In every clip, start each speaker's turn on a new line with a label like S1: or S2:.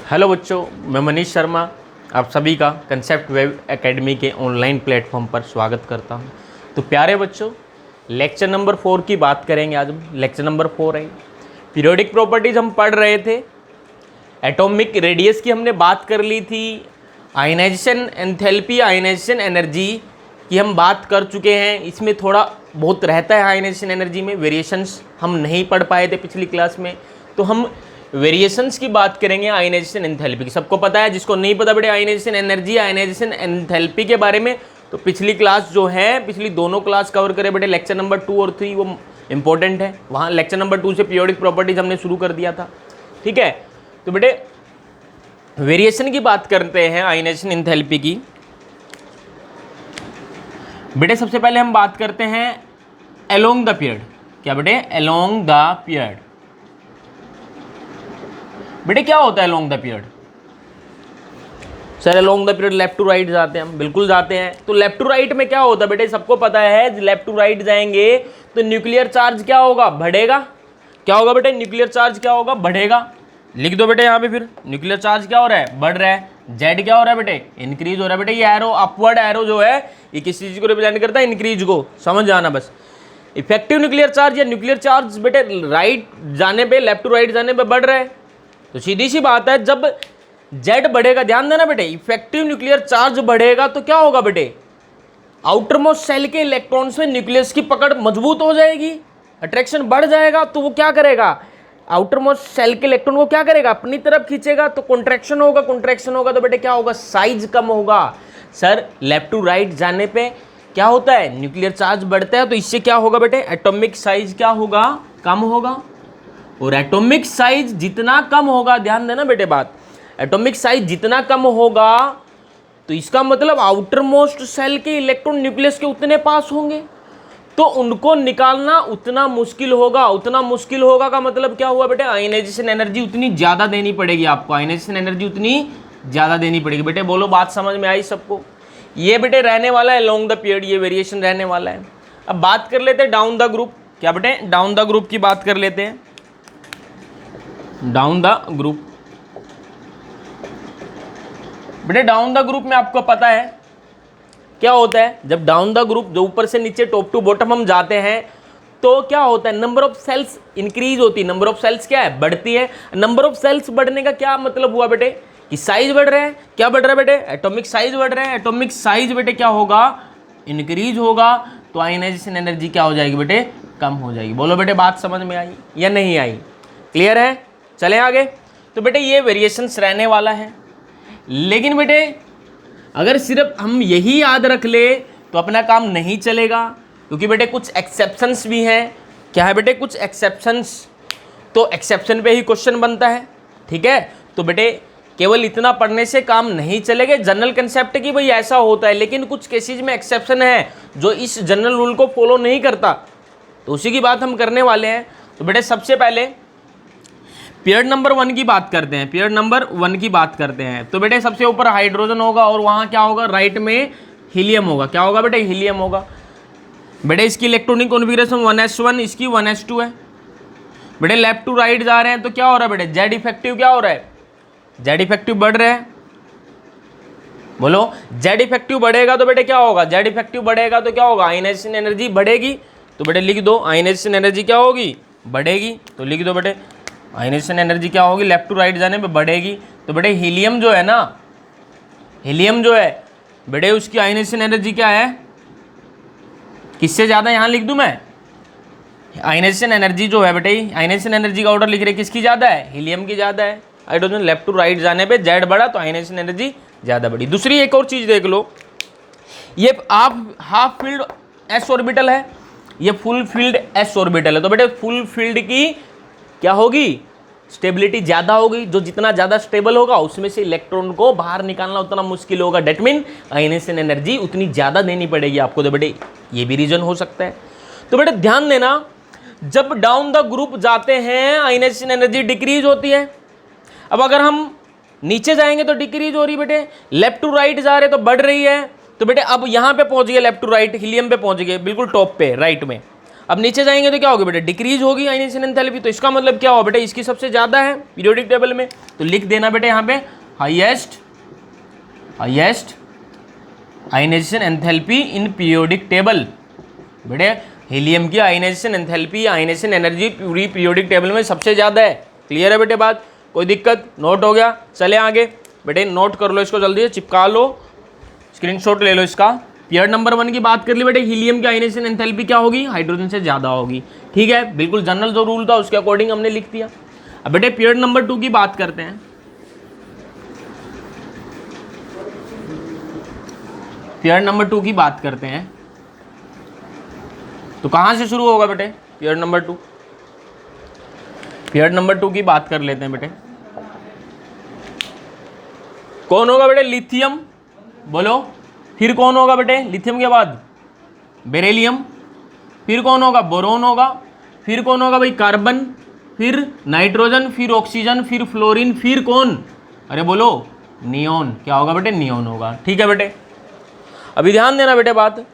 S1: Hello बच्चों, मैं मनीष शर्मा आप सभी का कंसेप्ट वेब एकेडमी के ऑनलाइन प्लेटफॉर्म पर स्वागत करता हूं। तो प्यारे बच्चों, लेक्चर नंबर 4 की बात करेंगे। आज हम लेक्चर नंबर 4 है। पीरियोडिक प्रॉपर्टीज हम पढ़ रहे थे। एटॉमिक रेडियस की हमने बात कर ली थी। आयनाइजेशन एंथैल्पी, आयनाइजेशन एनर्जी की हम बात कर चुके हैं। इसमें थोड़ा बहुत रहता है आयनाइजेशन एनर्जी में, वेरिएशंस हम नहीं पढ़ पाए थे पिछली क्लास में, तो हम वेरिएशंस की बात करेंगे आयनाइजेशन एंथैल्पी की। सबको पता है, जिसको नहीं पता बेटे आयनाइजेशन एनर्जी, आयनाइजेशन एंथैल्पी के बारे में, तो पिछली क्लास जो है, पिछली दोनों क्लास कवर करे बेटे, लेक्चर नंबर 2 और 3 वो इंपॉर्टेंट है। वहाँ लेक्चर नंबर 2 से पीरियोडिक प्रॉपर्टीज हमने शुरू कर दिया था। ठीक है, तो बेटे वेरिएशन की बात करते हैं आयनाइजेशन एंथैल्पी की। बेटे सबसे पहले हम बात करते हैं अलोंग द पीरियड। क्या बेटे? Along the period. बेटे क्या होता है along the period? Sir along the period left to right जाते हैं हम, बिल्कुल जाते हैं। तो लेफ्ट टू राइट में क्या होता है बेटे? सबको पता है, लेफ्ट टू राइट जाएंगे तो न्यूक्लियर चार्ज क्या होगा? बढ़ेगा। क्या होगा बेटे? न्यूक्लियर चार्ज क्या होगा? बढ़ेगा। लिख दो बेटे यहाँ पे, फिर न्यूक्लियर चार्ज क्या हो रहा है? बढ़ रहा है। जेड क्या हो रहा है बेटे? इंक्रीज हो रहा है। बेटे ये एरो, अपवर्ड एरो जो है, ये किस चीज को रिप्रेजेंट करता है? इंक्रीज को। समझ जाना बस। इफेक्टिव न्यूक्लियर चार्ज या न्यूक्लियर चार्ज बेटे राइट जाने पे, लेफ्ट टू राइट जाने पे बढ़ रहा है। तो सीधी सी बात है, जब जेड बढ़ेगा, ध्यान देना बेटे, इफेक्टिव न्यूक्लियर चार्ज बढ़ेगा तो क्या होगा बेटे? आउटर मोस्ट सेल के इलेक्ट्रॉन्स में न्यूक्लियस की पकड़ मजबूत हो जाएगी, अट्रैक्शन बढ़ जाएगा। तो वो क्या करेगा? आउटर मोस्ट सेल के इलेक्ट्रॉन को क्या करेगा? अपनी तरफ खींचेगा। तो कॉन्ट्रैक्शन होगा, कॉन्ट्रैक्शन होगा तो बेटे क्या होगा? साइज कम होगा। सर लेफ्ट टू राइट जाने पे क्या होता है? न्यूक्लियर चार्ज बढ़ता है, तो इससे क्या होगा बेटे? एटॉमिक साइज क्या होगा? कम होगा। और एटॉमिक साइज जितना कम होगा, ध्यान देना बेटे बात, एटॉमिक साइज जितना कम होगा तो इसका मतलब आउटर मोस्ट सेल के इलेक्ट्रॉन न्यूक्लियस के उतने पास होंगे, तो उनको निकालना उतना मुश्किल होगा। उतना मुश्किल होगा का मतलब क्या हुआ बेटे? आयनाइजेशन एनर्जी उतनी ज्यादा देनी पड़ेगी आपको। आयनाइजेशन एनर्जी उतनी ज्यादा देनी पड़ेगी। बेटे बोलो, बात समझ में आई सबको? ये बेटे रहने वाला है अलोंग द पीरियड, ये वेरिएशन रहने वाला है। अब बात कर लेते हैं डाउन द ग्रुप। क्या बेटे? डाउन द ग्रुप की बात कर लेते हैं। डाउन द ग्रुप, बेटे डाउन द ग्रुप में आपको पता है क्या होता है? जब डाउन द ग्रुप, जो ऊपर से नीचे टॉप टू बॉटम हम जाते हैं, तो क्या होता है? नंबर ऑफ सेल्स इंक्रीज होती है। नंबर ऑफ सेल्स क्या है? बढ़ती है। नंबर ऑफ सेल्स बढ़ने का क्या मतलब हुआ बेटे? कि साइज बढ़ रहा है। क्या बढ़ रहा है बेटे? एटॉमिक साइज बढ़ रहा है। एटॉमिक साइज बेटे क्या होगा? इंक्रीज होगा। तो आयनाइजेशन एनर्जी क्या हो जाएगी बेटे? कम हो जाएगी। बोलो बेटे, बात समझ में आई या नहीं आई? क्लियर है? चलें आगे। तो बेटे ये वेरिएशंस रहने वाला है, लेकिन बेटे अगर सिर्फ हम यही याद रख ले तो अपना काम नहीं चलेगा, क्योंकि बेटे कुछ एक्सेप्शंस भी हैं। क्या है बेटे? कुछ एक्सेप्शंस। तो एक्सेप्शन पे ही क्वेश्चन बनता है। ठीक है, तो बेटे केवल इतना पढ़ने से काम नहीं चलेगा। जनरल कंसेप्ट की भाई ऐसा होता है, लेकिन कुछ केसेज में एक्सेप्शन है जो इस जनरल रूल को फॉलो नहीं करता, तो उसी की बात हम करने वाले हैं। तो बेटे सबसे पहले पीरियड नंबर 1 की बात करते हैं। पीरियड नंबर 1 की बात करते हैं तो बेटे सबसे ऊपर हाइड्रोजन होगा और वहाँ क्या होगा? राइट में हीलियम होगा। क्या होगा बेटे? हीलियम होगा। बेटे इसकी इलेक्ट्रॉनिक कॉन्फ़िगरेशन 1s1, इसकी 1s2 है। बेटे लेफ्ट टू राइट जा रहे हैं तो क्या हो रहा है बेटे? जेड इफेक्टिव क्या हो रहा है? जेड इफेक्टिव बढ़ रहे हैं। बोलो, जेड इफेक्टिव बढ़ेगा तो बेटे क्या होगा? जेड इफेक्टिव बढ़ेगा तो क्या होगा? आयनाइजेशन एनर्जी बढ़ेगी। तो बेटे लिख दो, आयनाइजेशन एनर्जी क्या होगी? बढ़ेगी। तो लिख दो बेटे, आयनाइजेशन एनर्जी क्या होगी? लेफ्ट टू राइट जाने पे बढ़ेगी। तो बेटे हीलियम जो है ना, हीलियम जो है बेटे, उसकी आयनाइजेशन एनर्जी क्या है? किससे ज़्यादा? यहाँ लिख दूँ मैं, आयनाइजेशन एनर्जी जो है बेटे, आयनाइजेशन एनर्जी का ऑर्डर लिख रहे, किसकी ज़्यादा है? हीलियम की ज़्यादा है। हाइड्रोजन लेफ्ट टू राइट जाने पे जेड बढ़ा तो आयनाइजेशन एनर्जी ज़्यादा बढ़ी। दूसरी एक और चीज़ देख लो, ये आप हाफ फील्ड एस ऑर्बिटल है, ये फुल फील्ड एस ऑर्बिटल है। तो बेटे फुल फील्ड की क्या होगी? स्टेबिलिटी ज़्यादा होगी। जो जितना ज़्यादा स्टेबल होगा उसमें से इलेक्ट्रॉन को बाहर निकालना उतना मुश्किल होगा। डेट मीन आयनाइजेशन एनर्जी उतनी ज़्यादा देनी पड़ेगी आपको। तो बेटे ये भी रीजन हो सकता है। तो बेटे ध्यान देना, जब डाउन द ग्रुप जाते हैं आयनाइजेशन एनर्जी डिक्रीज होती है। अब अगर हम नीचे जाएंगे तो डिक्रीज हो रही बेटे, लेफ्ट टू राइट जा रहे तो बढ़ रही है। तो बेटे अब यहाँ पे पहुँच गए, लेफ्ट टू राइट हीलियम पे पहुँच गए, बिल्कुल टॉप पे राइट में। अब नीचे जाएंगे तो क्या होगी बेटा, डिक्रीज होगी आयनाइजेशन एंथैल्पी। तो इसका मतलब क्या होगा बेटा, इसकी सबसे ज़्यादा है पीरियोडिक टेबल में, तो लिख देना बेटा यहाँ पे highest ionization enthalpy in periodic table. बेटे हीलियम की आयनाइजेशन एंथैल्पी, आयनाइजेशन एनर्जी पूरी पीरियोडिक टेबल में सबसे ज़्यादा है। क्लियर है बेटे बात, कोई दिक्कत, नोट हो गया। चले आगे बेटे, नोट कर लो इसको, जल्दी चिपका लो, स्क्रीनशॉट ले लो इसका। पीरियड नंबर 1 की बात कर ली बेटे, हीलियम की आयनाइजेशन एंथैल्पी क्या होगी, हाइड्रोजन से ज़्यादा होगी। ठीक है, बिल्कुल जनरल जो रूल था उसके अकॉर्डिंग हमने लिख दिया। अब बेटे पीरियड नंबर 2 की बात करते हैं। पीरियड नंबर 2 की बात करते हैं तो कहाँ से शुरू होगा बेटे पीरियड नंबर 2? पीरियड नंबर 2 की बात कर लेते हैं बेटे। कौन होगा बेटे, लिथियम, बोलो। फिर कौन होगा बेटे, लिथियम के बाद बेरिलियम, फिर कौन होगा, बोरोन होगा, फिर कौन होगा भाई, कार्बन, फिर नाइट्रोजन, फिर ऑक्सीजन, फिर फ्लोरीन, फिर कौन, अरे बोलो, नियोन। क्या होगा बेटे, नियोन होगा। ठीक है बेटे, अभी ध्यान देना बेटे बात,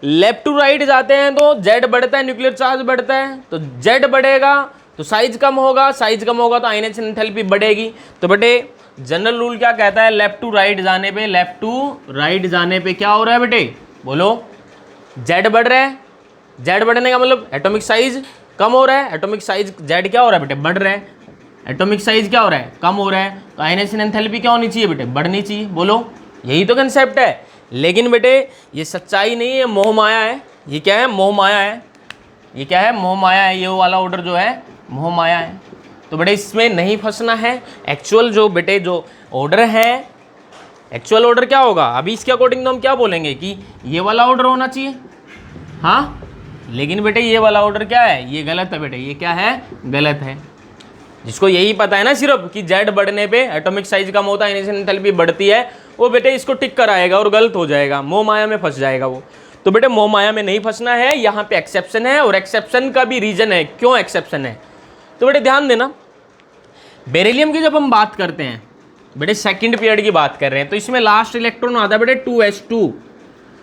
S1: लेफ्ट टू राइट जाते हैं तो जेड बढ़ता है, न्यूक्लियर चार्ज बढ़ता है, तो जेड बढ़ेगा तो साइज कम होगा, साइज कम होगा तो आयनाइजेशन एंथैल्पी बढ़ेगी। तो बेटे जनरल रूल क्या कहता है, लेफ्ट टू राइट जाने पे, लेफ्ट टू राइट जाने पे क्या हो रहा है बेटे, बोलो, जेड बढ़ रहा है। जेड बढ़ने का मतलब एटॉमिक साइज कम हो रहा है, एटॉमिक साइज जेड क्या हो रहा है बेटे, बढ़ रहा है, एटॉमिक साइज क्या हो रहा है, कम हो रहा है, तो आयनाइजेशन एंथैल्पी क्या होनी चाहिए बेटे, बढ़नी चाहिए। बोलो, यही तो कंसेप्ट है। लेकिन बेटे ये सच्चाई नहीं है, मोह माया है। ये क्या है, मोह माया है। ये क्या है, मोह माया है। ये वाला ऑर्डर जो है मोह माया है। तो बेटे इसमें नहीं फंसना है। एक्चुअल जो बेटे जो ऑर्डर है, एक्चुअल ऑर्डर क्या होगा, अभी इसके अकॉर्डिंग तो हम क्या बोलेंगे कि ये वाला ऑर्डर होना चाहिए, हाँ। लेकिन बेटे ये वाला ऑर्डर क्या है, ये गलत है बेटे। ये क्या है, गलत है। जिसको यही पता है ना सिर्फ कि जेड बढ़ने पे एटॉमिक साइज कम होता है, आयनाइजेशन एंथैल्पी बढ़ती है, वो बेटे इसको टिक कराएगा और गलत हो जाएगा, मोह माया में फंस जाएगा वो। तो बेटे मोह माया में नहीं फंसना है, यहाँ पे एक्सेप्शन है, और एक्सेप्शन का भी रीजन है, क्यों एक्सेप्शन है। तो बेटे ध्यान देना, बेरिलियम की जब हम बात करते हैं बेटे, सेकंड पीरियड की बात कर रहे हैं, तो इसमें लास्ट इलेक्ट्रॉन आता है बेटे 2s2।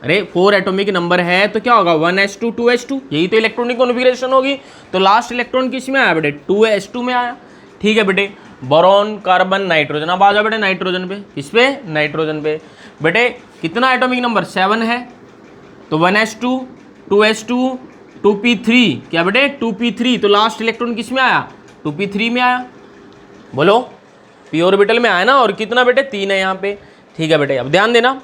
S1: अरे 4 एटॉमिक नंबर है तो क्या होगा, 1s2 2s2, यही तो इलेक्ट्रॉनिक कॉन्फ़िगरेशन होगी। तो लास्ट इलेक्ट्रॉन किस में आया बेटे, 2s2 में आया। ठीक है बेटे, बोरॉन, कार्बन, नाइट्रोजन। अब आ जाओ बेटे नाइट्रोजन पे, किस पे, नाइट्रोजन पे। बेटे कितना एटॉमिक नंबर, 7 है, तो 1s2 2s2 2p3, क्या बेटे 2p3, तो लास्ट इलेक्ट्रॉन किस में आया, 2p3 में आया। बोलो, पी ऑर्बिटल में आया ना, और कितना बेटे, 3 है यहाँ पे। ठीक है बेटे, अब ध्यान देना,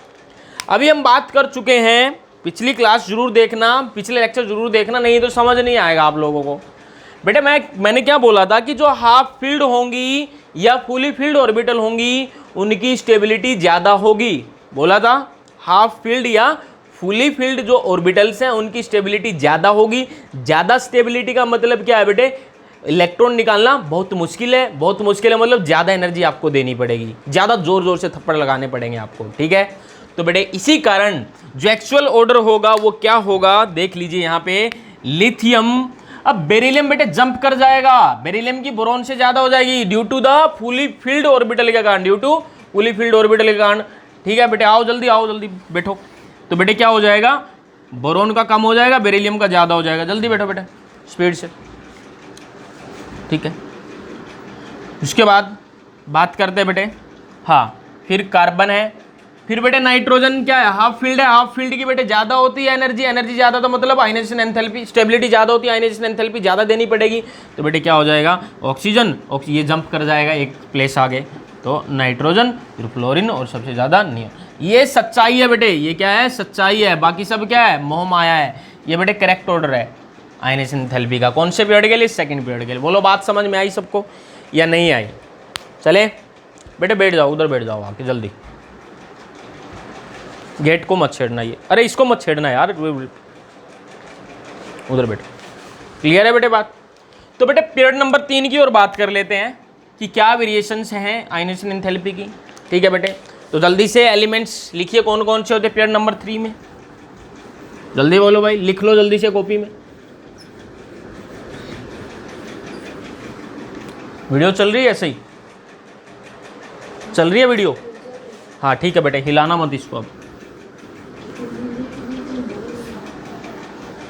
S1: अभी हम बात कर चुके हैं, पिछली क्लास जरूर देखना, पिछले लेक्चर जरूर देखना, नहीं तो समझ नहीं आएगा आप लोगों को। बेटे मैंने क्या बोला था कि जो हाफ फील्ड होंगी या फुली फील्ड ऑर्बिटल होंगी उनकी स्टेबिलिटी ज़्यादा होगी। बोला था हाफ फील्ड या फुली फील्ड जो ऑर्बिटल्स हैं उनकी स्टेबिलिटी ज़्यादा होगी। ज़्यादा स्टेबिलिटी का मतलब क्या है बेटे, इलेक्ट्रॉन निकालना बहुत मुश्किल है। बहुत मुश्किल है मतलब ज़्यादा एनर्जी आपको देनी पड़ेगी, ज़्यादा जोर जोर से थप्पड़ लगाने पड़ेंगे आपको। ठीक है, तो बेटे इसी कारण जो एक्चुअल ऑर्डर होगा वो क्या होगा, देख लीजिए यहाँ पे, लिथियम। अब बेरिलियम बेटे जंप कर जाएगा, बेरिलियम की बोरॉन से ज़्यादा हो जाएगी due to the fully filled orbital के कारण, due to fully filled orbital के कारण। ठीक है बेटे, आओ जल्दी बैठो। तो बेटे क्या हो जाएगा, बोरॉन का कम हो जाएगा, बेरिलियम का ज़्यादा हो जाएगा। जल्दी बैठो बेटे, स्पीड से। ठीक है, उसके बाद बात करते हैं बेटे, हाँ, फिर कार्बन है, फिर बेटे नाइट्रोजन क्या है, हाफ फील्ड है। हाफ फील्ड की बेटे ज़्यादा होती है एनर्जी, एनर्जी ज़्यादा तो मतलब आयनाइजेशन एंथैल्पी, स्टेबिलिटी ज़्यादा होती है, आयनाइजेशन एंथैल्पी ज़्यादा देनी पड़ेगी। तो बेटे क्या हो जाएगा, ऑक्सीजन, ये जंप कर जाएगा एक प्लेस आगे, तो नाइट्रोजन, फिर फ्लोरीन, और सबसे ज़्यादा नियोन। ये सच्चाई है बेटे, ये क्या है, सच्चाई है। बाकी सब क्या है, मोह माया है। ये बेटे करेक्ट ऑर्डर है आयनाइजेशन एंथैल्पी का। कौन से पीरियड के लिए, सेकंड पीरियड के लिए। बोलो बात समझ में आई सबको या नहीं आई। चले बेटे बैठ जाओ, उधर बैठ जाओ आके जल्दी, गेट को मत छेड़ना, ये अरे इसको मत छेड़ना यार, उधर बैठो। क्लियर है बेटे बात। तो बेटे पीरियड नंबर 3 की ओर बात कर लेते हैं कि क्या वेरिएशंस हैं आयनाइजेशन एंथैल्पी की। ठीक है बेटे, तो जल्दी से एलिमेंट्स लिखिए कौन कौन से होते हैं पीरियड नंबर 3 में। जल्दी बोलो भाई, लिख लो जल्दी से कॉपी में। वीडियो चल रही है, ऐसे ही चल रही है वीडियो, हाँ ठीक है बेटे, हिलाना मत इसको अब।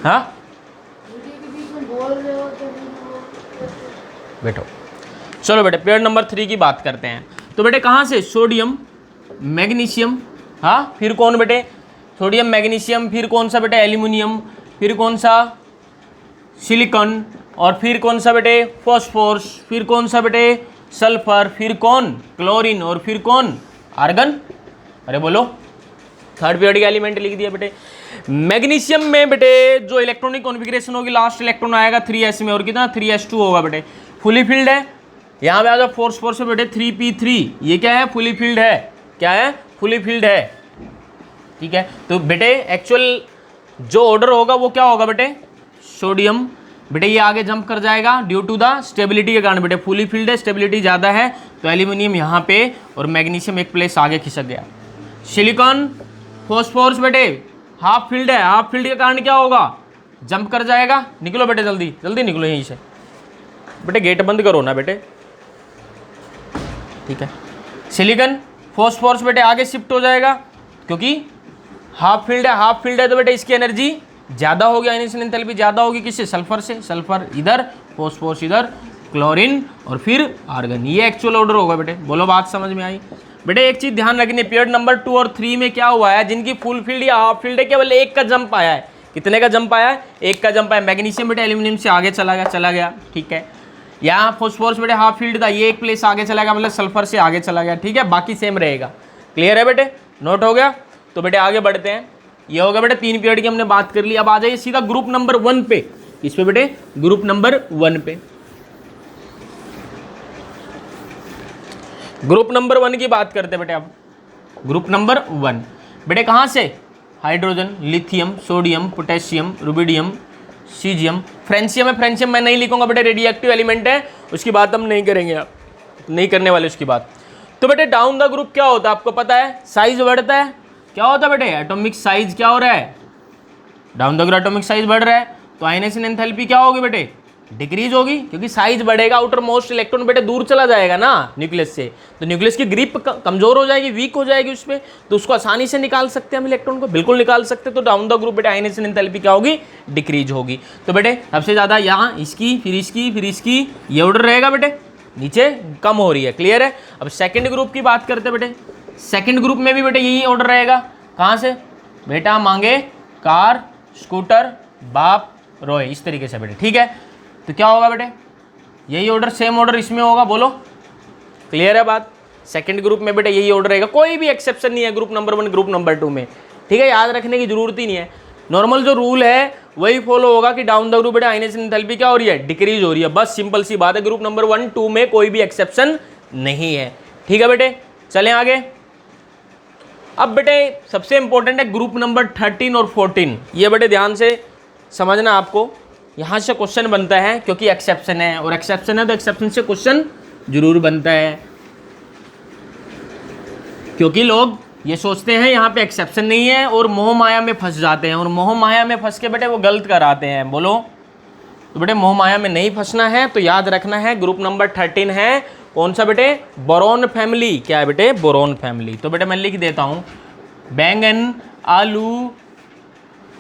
S1: हाँ बैठो। चलो बेटे पेड़ नंबर 3 की बात करते हैं। तो बेटे कहाँ से, सोडियम मैग्नीशियम, हाँ फिर कौन बेटे, सोडियम मैग्नीशियम, फिर कौन सा बेटे एल्यूमिनियम, फिर कौन सा सिलिकॉन, और फिर कौन सा बेटे फॉस्फोरस, फिर कौन सा बेटे सल्फर, फिर कौन क्लोरीन, और फिर कौन आर्गन। अरे बोलो, थर्ड पीरियड एलिमेंट लिख दिया बेटे। मैग्नीशियम में बेटे जो इलेक्ट्रॉनिक कॉन्फ़िगरेशन होगी, लास्ट इलेक्ट्रॉन आएगा 3s में, और कितना 3s2 होगा बेटे, फुली फिल्ड है। यहाँ पे आ जाओ फॉस्फोरस से बेटे 3p3, ये क्या है, फुली फिल्ड है, क्या है, फुली फिल्ड है, ठीक है। तो बेटे एक्चुअल जो ऑर्डर होगा वो क्या होगा बेटे, सोडियम बेटे ये आगे जंप कर जाएगा ड्यू टू द स्टेबिलिटी के कारण, बेटे फुली फिल्ड है, स्टेबिलिटी ज़्यादा है, तो एल्यूमिनियम यहाँ पे और मैग्नीशियम एक प्लेस आगे खिसक गया। सिलिकॉन फॉस्फोरस बेटे हाफ फील्ड है, हाफ फील्ड के कारण क्या होगा, जंप कर जाएगा। निकलो बेटे जल्दी जल्दी निकलो यहीं से, बेटे गेट बंद करो ना बेटे, ठीक है। सिलिकॉन फॉस्फोरस बेटे आगे शिफ्ट हो जाएगा क्योंकि हाफ फील्ड है, हाफ फील्ड है तो बेटे इसकी एनर्जी ज़्यादा होगी, आयनिएशन एंथैल्पी ज़्यादा होगी, किससे, सल्फर से, सल्फर इधर, फॉस्फोरस इधर, क्लोरीन और फिर आर्गन, ये एक्चुअल ऑर्डर होगा बेटे। बोलो बात समझ में आई बेटे। एक चीज़ ध्यान रखनी, पीरियड नंबर 2 और 3 में क्या हुआ है, जिनकी फुल फील्ड या हाफ फील्ड है, केवल एक का जंप आया है। कितने का जंप आया है, एक का जंप आया। मैग्नीशियम बेटे एल्यूमिनियम से आगे चला गया, ठीक है। यहाँ फॉस्फोरस बेटे हाफ फील्ड था, ये एक प्लेस आगे चला गया, मतलब सल्फर से आगे चला गया, ठीक है। बाकी सेम रहेगा, क्लियर है बेटे, नोट हो गया। तो बेटे आगे बढ़ते हैं, ये होगा बेटे 3 पीरियड की हमने बात कर ली। अब आ जाइए सीधा ग्रुप नंबर 1 पे, इस पे बेटे ग्रुप नंबर 1 पे, ग्रुप नंबर 1 की बात करते हैं बेटे। अब ग्रुप नंबर 1 बेटे कहाँ से, hydrogen, lithium, sodium, potassium, rubidium, caesium, francium है, फ्रेंशियम मैं नहीं लिखूंगा बेटे, रेडियो एक्टिव एलिमेंट है, उसकी बात हम नहीं करेंगे, आप नहीं करने वाले उसकी बात। तो बेटे डाउन द ग्रुप क्या होता है आपको पता है, साइज बढ़ता है, क्या होता है बेटे, एटॉमिक साइज क्या हो रहा है, down the group atomic size बढ़ रहा है, तो आयनेशन एंथैल्पी क्या होगी बेटे, डिक्रीज होगी, क्योंकि साइज बढ़ेगा, आउटर मोस्ट इलेक्ट्रॉन बेटे दूर चला जाएगा ना न्यूक्लियस से, तो न्यूक्लियस की ग्रिप कमजोर हो जाएगी, वीक हो जाएगी उसमें, तो उसको आसानी से निकाल सकते हैं हम इलेक्ट्रॉन को, बिल्कुल निकाल सकते हैं। तो डाउन द ग्रुप बेटे आयनेशन एंथैल्पी क्या होगी, डिक्रीज होगी। तो बेटे सबसे ज्यादा यहाँ इसकी, फिर इसकी, फिर इसकी, ये ऑर्डर रहेगा बेटे, नीचे कम हो रही है, क्लियर है। अब सेकेंड ग्रुप की बात करते हैं बेटे, सेकेंड ग्रुप में भी बेटे यही ऑर्डर रहेगा, कहाँ से बेटा, मांगे, कार, स्कूटर, बाप, रोए, इस तरीके से बेटे, ठीक है। तो क्या होगा बेटे, यही ऑर्डर, सेम ऑर्डर इसमें होगा, बोलो क्लियर है बात। सेकंड ग्रुप में बेटे यही ऑर्डर रहेगा, कोई भी एक्सेप्शन नहीं है ग्रुप नंबर 1 ग्रुप नंबर 2 में, ठीक है, याद रखने की जरूरत ही नहीं है। नॉर्मल जो रूल है वही फॉलो होगा कि डाउन द ग्रुप बेटा आयनेशन एंथैल्पी क्या हो रही है, डिक्रीज हो रही है, बस सिंपल सी बात है। ग्रुप नंबर 1 2 में कोई भी एक्सेप्शन नहीं है, ठीक है बेटे। चलें आगे। अब बेटे सबसे इंपॉर्टेंट है ग्रुप नंबर 13 और 14, ये बेटे ध्यान से समझना, आपको यहाँ से क्वेश्चन बनता है क्योंकि एक्सेप्शन है, और एक्सेप्शन है तो एक्सेप्शन से क्वेश्चन जरूर बनता है, क्योंकि लोग ये सोचते हैं यहाँ पे एक्सेप्शन नहीं है और मोह माया में फंस जाते हैं, और मोह माया में फंस के बेटे वो गलत कराते हैं, बोलो। तो बेटे मोह माया में नहीं फंसना है, तो याद रखना है ग्रुप नंबर 13 है कौन सा बेटे, बोरोन फैमिली, क्या है बेटे, बोरोन फैमिली। तो बेटे मैं लिख देता हूँ, बैंगन, आलू,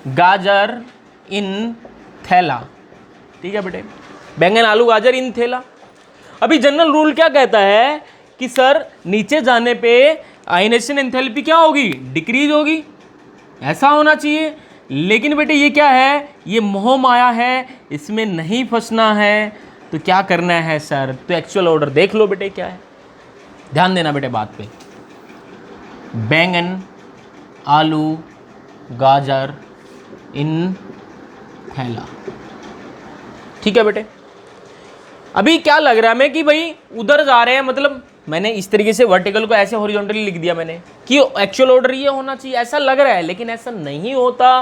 S1: गाजर, इन थैला, ठीक है बेटे, बैंगन, आलू, गाजर, इन थैला। अभी जनरल रूल क्या कहता है कि सर नीचे जाने पे आयनेशन एंथैल्पी क्या होगी, डिक्रीज होगी, ऐसा होना चाहिए, लेकिन बेटे ये क्या है, ये मोह माया है, इसमें नहीं फंसना है, तो क्या करना है सर, तो एक्चुअल ऑर्डर देख लो बेटे क्या है, ध्यान देना बेटे बात पे, बैंगन, आलू, गाजर, इन थैला, ठीक है बेटे। अभी क्या लग रहा है हमें कि भाई उधर जा रहे हैं, मतलब मैंने इस तरीके से वर्टिकल को ऐसे हॉरिजॉन्टली लिख दिया मैंने कि एक्चुअल ऑर्डर ये होना चाहिए, ऐसा लग रहा है, लेकिन ऐसा नहीं होता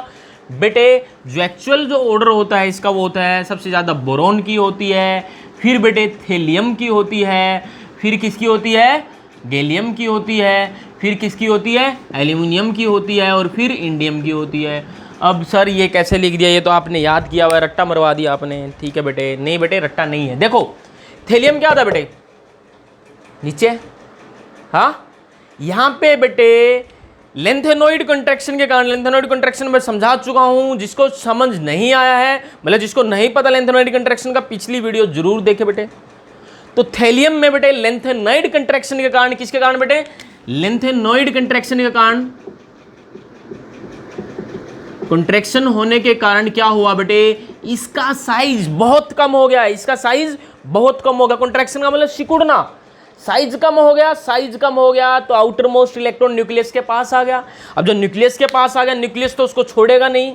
S1: बेटे। जो एक्चुअल जो ऑर्डर होता है इसका वो होता है, सबसे ज़्यादा बोरोन की होती है, फिर बेटे थेलियम की होती है, फिर किसकी होती है, गैलियम की होती है, फिर किसकी होती है, एल्यूमिनियम की होती है, और फिर इंडियम की होती है। अब सर ये कैसे लिख दिया, ये तो आपने याद किया हुआ है, रट्टा मरवा दिया आपने, ठीक है बेटे, नहीं बेटे रट्टा नहीं है। देखो थेलियम क्या था बेटे, नीचे, हाँ यहाँ पे बेटे लेंथेनोइड कंट्रैक्शन के कारण, लेंथेनोइड कंट्रैक्शन मैं समझा चुका हूँ, जिसको समझ नहीं आया है, मतलब जिसको नहीं पता लेंथेनोइड कंट्रैक्शन का, पिछली वीडियो जरूर देखे बेटे, तो थैलियम में बेटे लेंथेनॉइड कंट्रैक्शन के कारण, किसके कारण बेटे, लेंथेनॉइड कंट्रैक्शन के कारण, कंट्रैक्शन होने के कारण क्या हुआ बेटे, इसका साइज बहुत कम हो गया, इसका साइज बहुत कम हो गया। कंट्रैक्शन का मतलब सिकुड़ना, साइज कम हो गया, साइज कम हो गया तो आउटर मोस्ट इलेक्ट्रॉन न्यूक्लियस के पास आ गया। अब जो न्यूक्लियस के पास आ गया, न्यूक्लियस तो उसको छोड़ेगा नहीं,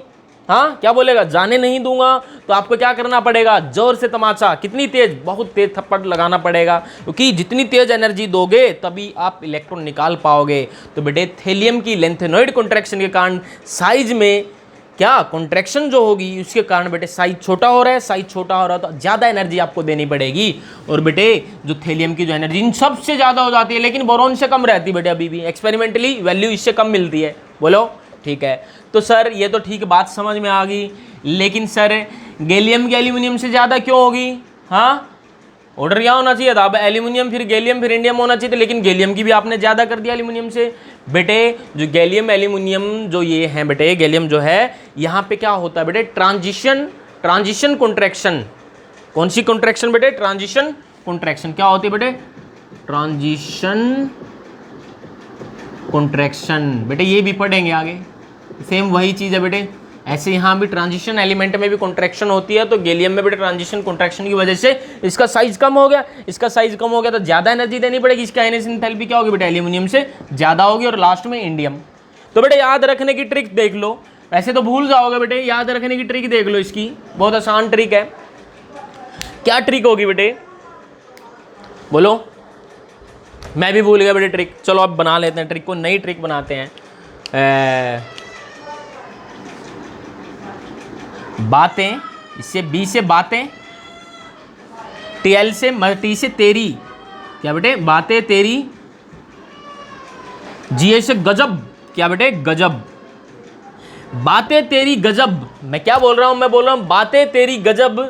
S1: हाँ क्या बोलेगा, जाने नहीं दूंगा। तो आपको क्या करना पड़ेगा, जोर से तमाचा, कितनी तेज, बहुत तेज थप्पड़ लगाना पड़ेगा, क्योंकि जितनी तेज एनर्जी दोगे तभी आप इलेक्ट्रॉन निकाल पाओगे। तो बेटे थैलियम की लेंथेनॉइड कॉन्ट्रैक्शन के कारण साइज में क्या कॉन्ट्रैक्शन जो होगी, उसके कारण बेटे साइज छोटा हो रहा है, साइज छोटा हो रहा है तो ज़्यादा एनर्जी आपको देनी पड़ेगी। और बेटे जो थैलियम की जो एनर्जी इन सबसे ज़्यादा हो जाती है, लेकिन बोरॉन से कम रहती है बेटे, अभी भी एक्सपेरिमेंटली वैल्यू इससे कम मिलती है। बोलो ठीक है। तो सर ये तो ठीक बात समझ में आ गई, लेकिन सर गैलियम की एल्यूमिनियम से ज़्यादा क्यों होगी, हाँ ऑर्डर क्या होना चाहिए था, अब एल्यूमिनियम फिर गैलियम फिर इंडियम होना चाहिए था, लेकिन गैलियम की भी आपने ज़्यादा कर दिया एल्यूमिनियम से। बेटे जो गैलियम एल्यूमिनियम जो ये हैं बेटे, गैलियम जो है यहाँ पे क्या होता है बेटे, ट्रांजिशन कॉन्ट्रैक्शन। कौन सी कॉन्ट्रैक्शन बेटे, ट्रांजिशन कॉन्ट्रैक्शन। क्या होती है बेटे, ट्रांजिशन कॉन्ट्रैक्शन। बेटे ये भी पढ़ेंगे आगे, सेम वही चीज़ है बेटे। ऐसे यहाँ भी ट्रांजिशन एलिमेंट में भी कॉन्ट्रैक्शन होती है, तो गैलियम में बेटे ट्रांजिशन कॉन्ट्रैक्शन की वजह से इसका साइज कम हो गया, इसका साइज कम हो गया तो ज़्यादा एनर्जी देनी पड़ेगी, इसका आयनाइजेशन एंथैल्पी क्या होगी बेटे, एल्यूमिनियम से ज़्यादा होगी, और लास्ट में इंडियम। तो बेटे याद रखने की ट्रिक देख लो, ऐसे तो भूल जाओगे बेटे, याद रखने की ट्रिक देख लो, इसकी बहुत आसान ट्रिक है। क्या ट्रिक होगी बेटे, बोलो, मैं भी भूल गया बेटे ट्रिक। चलो अब बना लेते हैं ट्रिक को, नई ट्रिक बनाते हैं। बातें, इससे बी से बातें, टीएल से टी से तेरी, क्या बेटे, बातें तेरी, जीए से गजब, क्या बेटे, गजब, बातें तेरी गजब। मैं क्या बोल रहा हूं, मैं बोल रहा हूं बातें तेरी गजब।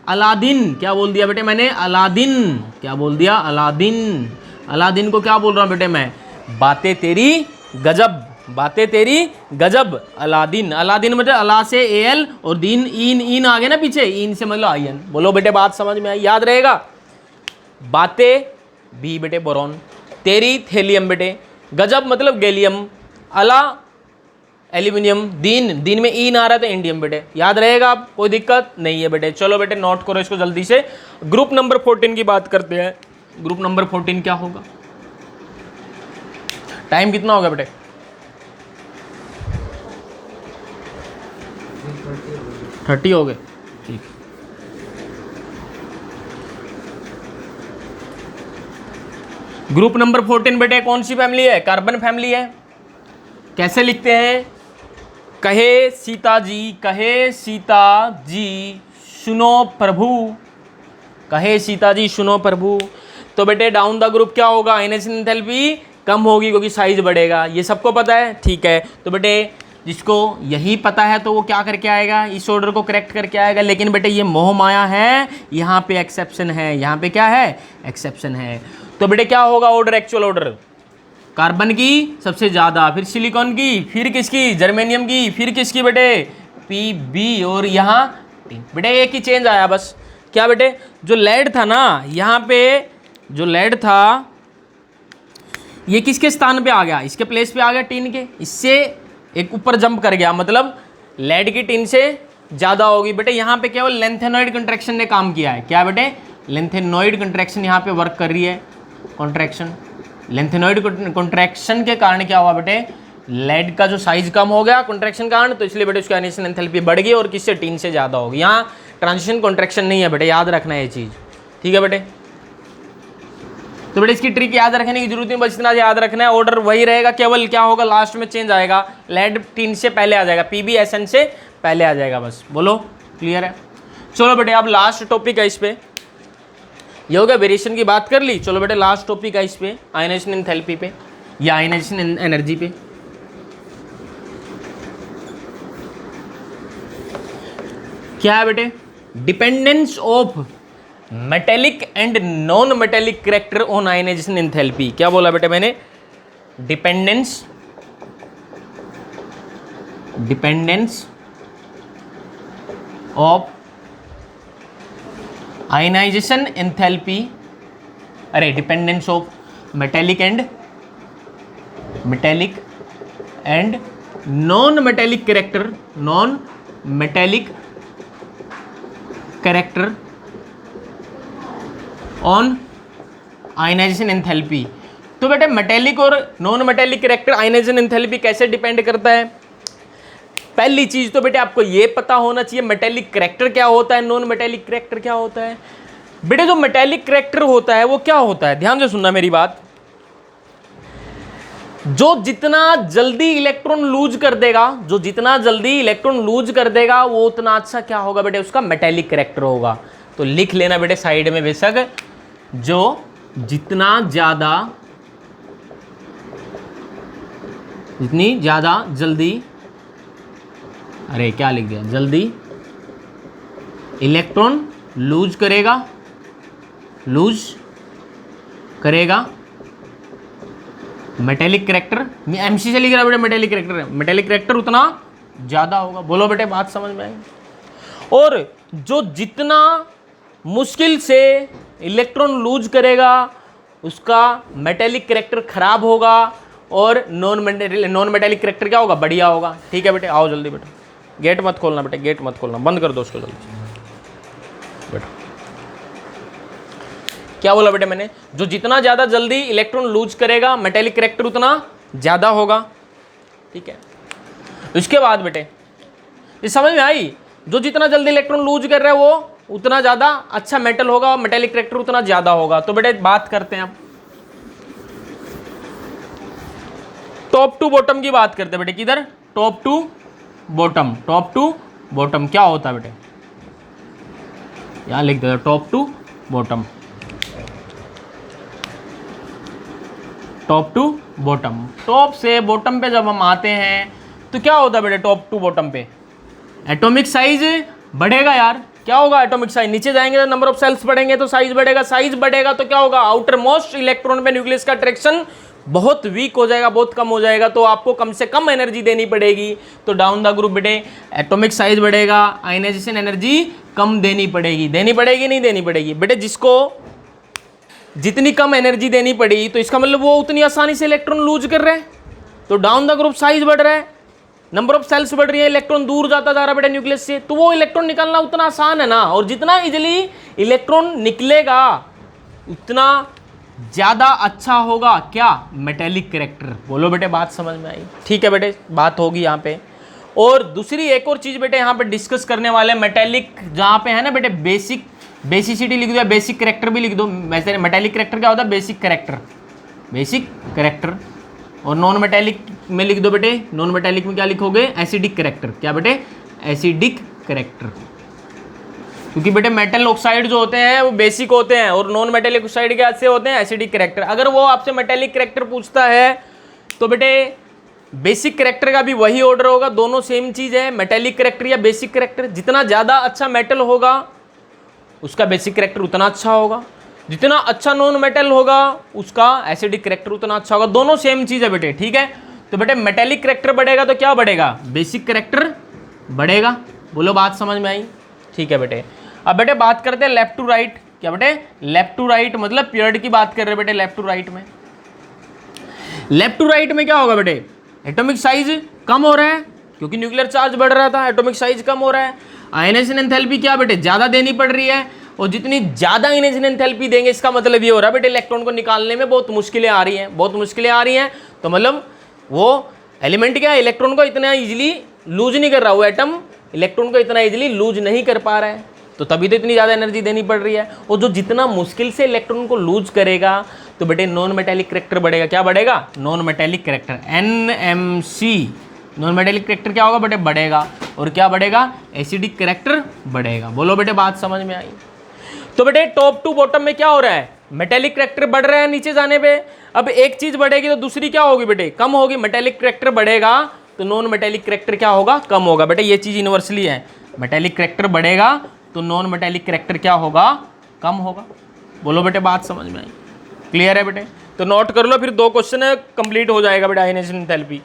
S1: अलादीन, क्या बोल दिया बेटे मैंने, अलादीन, क्या बोल दिया, अलादीन। अलादीन को क्या बोल रहा हूं बेटे मैं, बातें तेरी गजब, बातें तेरी गजब। अलादीन, अलादीन मतलब अला से एल और दीन, इन आ गया ना पीछे, इन से मतलब आयन। बोलो बेटे बात समझ में आई, याद रहेगा। बातें बी बेटे बोरॉन, तेरी थैलियम बेटे, गजब मतलब गैलियम, अला एल्यूमिनियम, दीन में इन आ रहा था इंडियम बेटे, याद रहेगा आप, कोई दिक्कत नहीं है बेटे। चलो बेटे नोट करो इसको जल्दी से। ग्रुप नंबर 14 की बात करते हैं। ग्रुप नंबर 14 क्या होगा, टाइम कितना होगा बेटे, 30 हो गए, ठीक। ग्रुप नंबर 14 बेटे कौन सी फैमिली है, कार्बन फैमिली है। कैसे लिखते हैं, कहे सीता जी, कहे सीता जी सुनो प्रभु, कहे सीता जी सुनो प्रभु। तो बेटे डाउन द ग्रुप क्या होगा, आयनाइजेशन एंथैल्पी कम होगी क्योंकि साइज बढ़ेगा, ये सबको पता है, ठीक है। तो बेटे जिसको यही पता है तो वो क्या करके आएगा, इस ऑर्डर को करेक्ट करके आएगा। लेकिन बेटे ये मोह माया है, यहाँ पे एक्सेप्शन है, यहाँ पे क्या है, एक्सेप्शन है। तो बेटे क्या होगा ऑर्डर, एक्चुअल ऑर्डर, कार्बन की सबसे ज़्यादा, फिर सिलिकॉन की, फिर किसकी, जर्मेनियम की, फिर किसकी बेटे, पी बी, और यहाँ बेटे एक ही चेंज आया बस। क्या बेटे, जो लेड था ना, यहाँ पे जो लेड था ये किसके स्थान पे आ गया, इसके प्लेस पे आ गया टीन के, इससे एक ऊपर जंप कर गया, मतलब लेड की टीन से ज़्यादा होगी। बेटे यहाँ पे केवल लेंथेनॉइड कंट्रैक्शन ने काम किया है, क्या बेटे, लेंथेनॉइड कंट्रैक्शन यहाँ पे वर्क कर रही है, कॉन्ट्रैक्शन, लेंथेनॉइड कॉन्ट्रैक्शन के कारण क्या हुआ बेटे, लेड का जो साइज कम हो गया कॉन्ट्रैक्शन कारण, तो इसलिए बेटे उसकी आयनाइजेशन एंथैल्पी बढ़ गई और किससे, टीन से ज़्यादा होगी। यहाँ ट्रांजिशन कॉन्ट्रैक्शन नहीं है बेटे, याद रखना है ये चीज़, ठीक है बेटे। तो बेटे इसकी ट्रिक याद रखने की जरूरत नहीं, बस इतना याद रखना है, ऑर्डर वही रहेगा, केवल क्या होगा लास्ट में चेंज आएगा, लेड टीन से पहले आ जाएगा, पीबी एसएन से पहले आ जाएगा, बस बोलो क्लियर है। चलो बेटे अब लास्ट टॉपिक है इस पे, ये हो गया वेरिएशन की बात कर ली। चलो बेटे लास्ट टॉपिक है इस पे, आयनाइजेशन एंथैल्पी पे या आयनाइजेशन एनर्जी पे। क्या है बेटे, dependence of metallic and non metallic character on ionization enthalpy. क्या बोला बेटे मैंने, डिपेंडेंस ऑफ आयनाइजेशन एंथैल्पी अरे dependence of metallic and non metallic character on ionization enthalpy. तो बेटे मेटेलिक और non metallic character ionization enthalpy कैसे डिपेंड करता है? पहली चीज तो बेटे आपको ये पता होना चाहिए मेटेलिक कैरेक्टर क्या होता है, नॉन मेटेलिक कैरेक्टर क्या होता है। बेटे जो मेटेलिक कैरेक्टर होता है वो क्या होता है, ध्यान से सुनना मेरी बात। जो जितना जल्दी इलेक्ट्रॉन लूज कर देगा, जो जितना जल्दी इलेक्ट्रॉन लूज कर देगा वो उतना अच्छा क्या होगा बेटे, उसका मेटेलिक कैरेक्टर होगा। तो लिख लेना बेटे साइड में बेशक, जो जितना ज्यादा, जितनी ज्यादा जल्दी, अरे क्या लिख दिया, जल्दी इलेक्ट्रॉन लूज करेगा मेटेलिक कैरेक्टर, एमसी से लिख रहा बेटे मेटेलिक कैरेक्टर उतना ज्यादा होगा। बोलो बेटे बात समझ में आई। और जो जितना मुश्किल से इलेक्ट्रॉन लूज करेगा उसका मेटेलिक कैरेक्टर खराब होगा, और नॉन मेटेलिक कैरेक्टर क्या होगा, बढ़िया होगा। ठीक है बेटे, आओ जल्दी बेटे, गेट मत खोलना बेटे, गेट मत खोलना, बंद कर दो उसको जल्दी बेटा। क्या बोला बेटे मैंने, जो जितना ज्यादा जल्दी इलेक्ट्रॉन लूज करेगा मेटेलिक कैरेक्टर उतना ज्यादा होगा। ठीक है, इसके बाद बेटे ये समझ में आई, जो जितना जल्दी इलेक्ट्रॉन लूज कर रहा है वो उतना ज्यादा अच्छा मेटल होगा, मेटेलिक कैरेक्टर उतना ज्यादा होगा। तो बेटे बात करते हैं अब टॉप टू बॉटम की बात करते हैं बेटे। किधर, टॉप टू बॉटम क्या होता है बेटे, यहां लिख दो टॉप टू बॉटम। टॉप से बॉटम पे जब हम आते हैं तो क्या होता है बेटे, टॉप टू बॉटम पे एटॉमिक साइज बढ़ेगा यार। क्या होगा, एटॉमिक साइज, नीचे जाएंगे तो नंबर ऑफ सेल्स बढ़ेंगे तो साइज बढ़ेगा तो क्या होगा, आउटर मोस्ट इलेक्ट्रॉन पे न्यूक्लियस का अट्रैक्शन बहुत वीक हो जाएगा, बहुत कम हो जाएगा, तो आपको कम से कम एनर्जी देनी पड़ेगी। तो डाउन द ग्रुप बेटे एटॉमिक साइज बढ़ेगा, आयनाइजेशन एनर्जी कम देनी पड़ेगी नहीं देनी पड़ेगी बेटे। जिसको जितनी कम एनर्जी देनी पड़ी तो इसका मतलब वो उतनी आसानी से इलेक्ट्रॉन लूज कर रहे हैं, तो डाउन द ग्रुप साइज बढ़ रहा है, नंबर ऑफ सेल्स बढ़ रही है, इलेक्ट्रॉन दूर जाता जा रहा है बेटा न्यूक्लियस से, तो वो इलेक्ट्रॉन निकालना उतना आसान है ना। और जितना इजिली इलेक्ट्रॉन निकलेगा उतना ज्यादा अच्छा होगा क्या, मेटेलिक कैरेक्टर। बोलो बेटे बात समझ में आई। ठीक है बेटे, बात होगी यहाँ पे। और दूसरी एक और चीज बेटे यहाँ पे डिस्कस करने वाले, मेटेलिक जहाँ पे है ना बेटे, बेसिसिटी लिख दो या बेसिक कैरेक्टर भी लिख दो। वैसे मेटेलिक कैरेक्टर क्या होता है, बेसिक कैरेक्टर। और नॉन मेटेलिक में लिख दो बेटे, नॉन मेटेलिक में क्या लिखोगे, एसिडिक कैरेक्टर। क्या बेटे, एसिडिक कैरेक्टर। क्योंकि बेटे मेटल ऑक्साइड जो होते हैं वो बेसिक होते हैं और नॉन मेटेलिक ऑक्साइड के से होते हैं एसिडिक कैरेक्टर। अगर वो आपसे मेटेलिक कैरेक्टर पूछता है तो बेटे बेसिक कैरेक्टर का भी वही ऑर्डर होगा, दोनों सेम चीज है, मेटेलिक कैरेक्टर या बेसिक कैरेक्टर। जितना ज्यादा अच्छा मेटल होगा उसका बेसिक कैरेक्टर उतना अच्छा होगा, जितना अच्छा नॉन मेटल होगा उसका एसिडिक कैरेक्टर उतना अच्छा होगा। दोनों सेम चीज है बेटे। ठीक है, तो बेटे मेटेलिक कैरेक्टर बढ़ेगा तो क्या बढ़ेगा, बेसिक कैरेक्टर बढ़ेगा। बोलो बात समझ में आई। ठीक है बेटे, अब बेटे बात करते हैं लेफ्ट टू राइट। क्या बेटे, लेफ्ट टू राइट मतलब पीरियड की बात कर रहे हैं बेटे। लेफ्ट टू राइट में क्या होगा बेटे, एटॉमिक साइज कम हो रहा है क्योंकि न्यूक्लियर चार्ज बढ़ रहा था, एटॉमिक साइज कम हो रहा है। आयनाइजेशन एंथैल्पी क्या बेटे, ज्यादा देनी पड़ रही है, और जितनी ज्यादा आयनाइजेशन एंथैल्पी देंगे इसका मतलब ये हो रहा है बेटे इलेक्ट्रॉन को निकालने में बहुत मुश्किलें आ रही हैं। तो मतलब वो एलिमेंट क्या है, इलेक्ट्रॉन को इतना इजीली लूज नहीं कर रहा, वो एटम इलेक्ट्रॉन को इतना इजीली लूज नहीं कर पा रहा है, तो तभी तो इतनी ज्यादा एनर्जी देनी पड़ रही है। और जो जितना मुश्किल से इलेक्ट्रॉन को लूज करेगा तो बेटे नॉन मेटेलिक कैरेक्टर बढ़ेगा। क्या बढ़ेगा, non metallic character, NMC। Non metallic character क्या होगा बेटे, बढ़ेगा। और क्या बढ़ेगा, एसिडिक कैरेक्टर बढ़ेगा। बोलो बेटे बात समझ में आई। तो बेटे टॉप टू बॉटम में क्या हो रहा है, मेटेलिक कैरेक्टर बढ़ रहा है नीचे जाने पे। अब एक चीज बढ़ेगी तो दूसरी क्या होगी बेटे, कम होगी। मेटेलिक कैरेक्टर बढ़ेगा तो नॉन मेटेलिक कैरेक्टर क्या होगा, कम होगा। बेटे ये चीज यूनिवर्सली है, मेटेलिक कैरेक्टर बढ़ेगा तो नॉन मेटेलिक कैरेक्टर क्या होगा, कम होगा। बोलो बेटे बात समझ में आई, क्लियर है बेटे। तो नोट कर लो, फिर 2 क्वेश्चन है, कंप्लीट हो जाएगा बेटा आयनाइजेशन एंथैल्पी।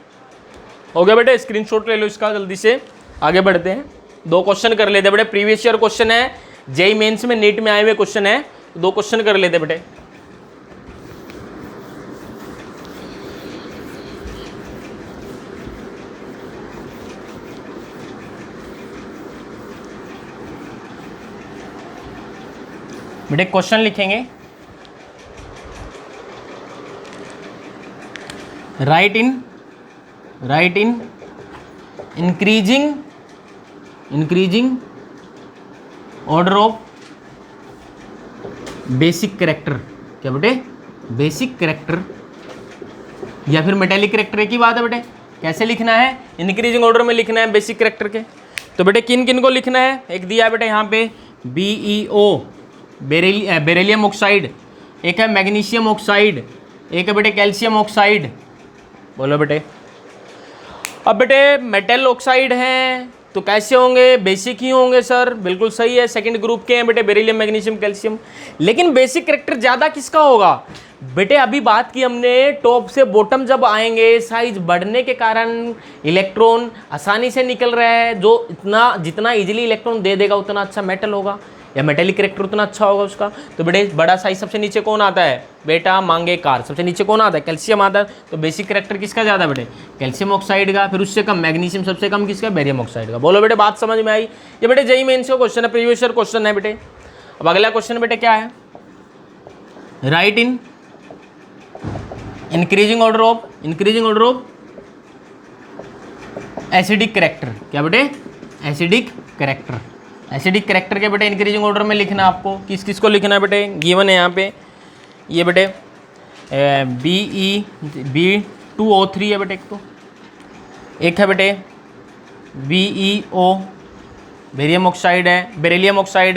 S1: हो गया बेटे, स्क्रीनशॉट ले लो इसका, जल्दी से आगे बढ़ते हैं। 2 क्वेश्चन कर लेते बेटे, प्रीवियस ईयर क्वेश्चन है, जेई मेंस में नीट में आए हुए क्वेश्चन है, 2 क्वेश्चन कर लेते बेटे। बेटे क्वेश्चन लिखेंगे, right in increasing order of basic character. क्या बेटे? बेसिक कैरेक्टर या फिर मेटेलिक कैरेक्टर, एक ही बात है बेटे। कैसे लिखना है? इंक्रीजिंग ऑर्डर में लिखना है बेसिक कैरेक्टर के। तो बेटे किन किन को लिखना है? एक दिया है बेटे यहाँ पे BeO बेरिलियम ऑक्साइड, एक है मैग्नीशियम ऑक्साइड, एक है बेटे कैल्शियम ऑक्साइड। बोलो बेटे। अब बेटे मेटल ऑक्साइड हैं तो कैसे होंगे? बेसिक ही होंगे सर, बिल्कुल सही है। सेकंड ग्रुप के हैं बेटे बेरिलियम मैग्नीशियम कैल्शियम। लेकिन बेसिक कैरेक्टर ज़्यादा किसका होगा? बेटे अभी बात की हमने टॉप से बॉटम जब आएंगे, साइज बढ़ने के कारण इलेक्ट्रॉन आसानी से निकल रहा है, जो जितना इजीली इलेक्ट्रॉन दे देगा उतना अच्छा मेटल होगा या मेटेलिक कैरेक्टर उतना अच्छा होगा उसका। तो बेटे बड़ा साइज सबसे नीचे कौन आता है? बेटा मांगे कार। सबसे नीचे कौन आता है? कैल्शियम आता है। तो बेसिक कैरेक्टर किसका ज़्यादा बेटे? कैल्शियम ऑक्साइड का। फिर उससे कम मैग्नीशियम, सबसे कम किसका? बेरियम ऑक्साइड का। बोलो बेटे बात समझ में आई? ये बेटे जेईई मेंस का क्वेश्चन है, प्रीवियस ईयर क्वेश्चन है बेटे। अब अगला क्वेश्चन बेटे क्या है? Right in increasing order of acidic character. क्या बेटे? एसिडिक कैरेक्टर के बेटे इंक्रीजिंग ऑर्डर में लिखना आपको। किस किस को लिखना है बेटे? गिवन है यहाँ पे, ये बेटे B2O3 है बेटे एक है बेटे BeO बेरिलियम ऑक्साइड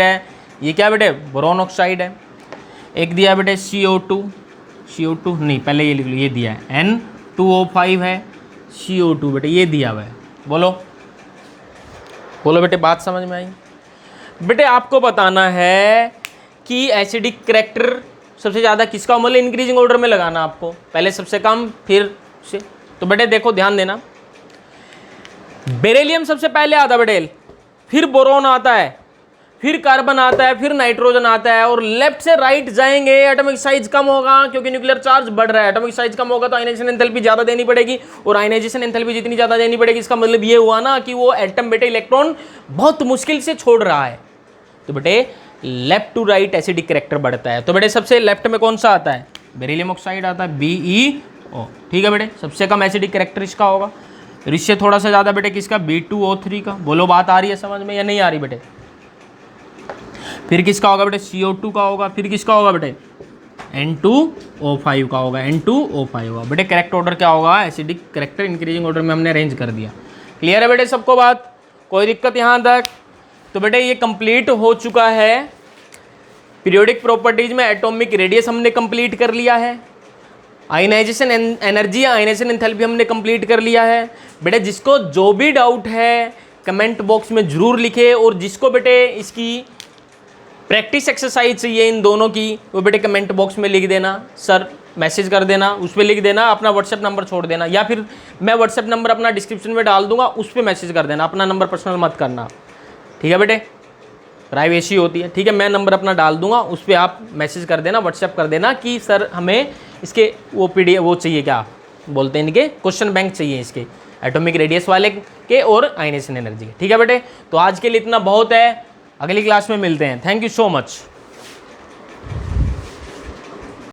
S1: है। ये क्या बेटे? बोरॉन ऑक्साइड है। एक दिया बेटे CO2 नहीं, पहले ये लिख लो, ये दिया है N2O5 है, CO2 बेटे ये दिया हुआ है। बोलो बेटे बात समझ में आई? बेटे आपको बताना है कि एसिडिक कैरेक्टर सबसे ज़्यादा किसका, मतलब इंक्रीजिंग ऑर्डर में लगाना आपको, पहले सबसे कम फिर से। तो बेटे देखो ध्यान देना, बेरिलियम सबसे पहले आता बेटे, फिर बोरॉन आता है, फिर कार्बन आता है, फिर नाइट्रोजन आता है, और लेफ्ट से राइट जाएंगे एटॉमिक साइज कम होगा क्योंकि न्यूक्लियर चार्ज बढ़ रहा है। एटॉमिक साइज कम होगा तो आयनाइजेशन एंथैल्पी ज़्यादा देनी पड़ेगी, और आयनाइजेशन एंथैल्पी जितनी ज़्यादा देनी पड़ेगी इसका मतलब ये हुआ ना कि वो एटम बेटे इलेक्ट्रॉन बहुत मुश्किल से छोड़ रहा है। तो बेटे left to right acidic character बढ़ता है। तो बेटे सबसे लेफ्ट में कौन सा आता है? बेरिलियम ऑक्साइड आता है, BeO। ठीक है बेटे, सबसे कम एसिडिक कैरेक्टर इसका होगा। फिर इससे थोड़ा सा ज़्यादा बेटे किसका? B2O3 का। बोलो बात आ रही है समझ में या नहीं आ रही बेटे? फिर किसका होगा बेटे? CO2 का होगा। फिर किसका होगा बेटे? N2O5 का होगा, N2O5 होगा। बेटे करेक्ट ऑर्डर क्या होगा? एसिडिक कैरेक्टर इंक्रीजिंग ऑर्डर में हमने अरेंज कर दिया। क्लियर है बेटे सबको बात? कोई दिक्कत यहाँ तक? तो बेटे ये कंप्लीट हो चुका है। पीरियोडिक प्रॉपर्टीज में एटॉमिक रेडियस हमने कंप्लीट कर लिया है, आयनाइजेशन एनर्जी या आयनाइजेशन एंथैल्पी हमने कंप्लीट कर लिया है। बेटे जिसको जो भी डाउट है कमेंट बॉक्स में ज़रूर लिखे, और जिसको बेटे इसकी प्रैक्टिस एक्सरसाइज चाहिए इन दोनों की, वो बेटे कमेंट बॉक्स में लिख देना, सर मैसेज कर देना, उस पर लिख देना, अपना व्हाट्सएप नंबर छोड़ देना, या फिर मैं व्हाट्सएप नंबर अपना डिस्क्रिप्शन में डाल दूंगा, उस पर मैसेज कर देना। अपना नंबर पर्सनल मत करना, ठीक है बेटे, प्राइवेसी होती है। ठीक है, मैं नंबर अपना डाल दूंगा, उस पर आप मैसेज कर देना, व्हाट्सएप कर देना कि सर हमें इसके वो PDF वो चाहिए, क्या बोलते हैं, इनके क्वेश्चन बैंक चाहिए, इसके एटॉमिक रेडियस वाले के और आयनाइजेशन एनर्जी के। ठीक है बेटे, तो आज के लिए इतना बहुत है, अगली क्लास में मिलते हैं। Thank you so much.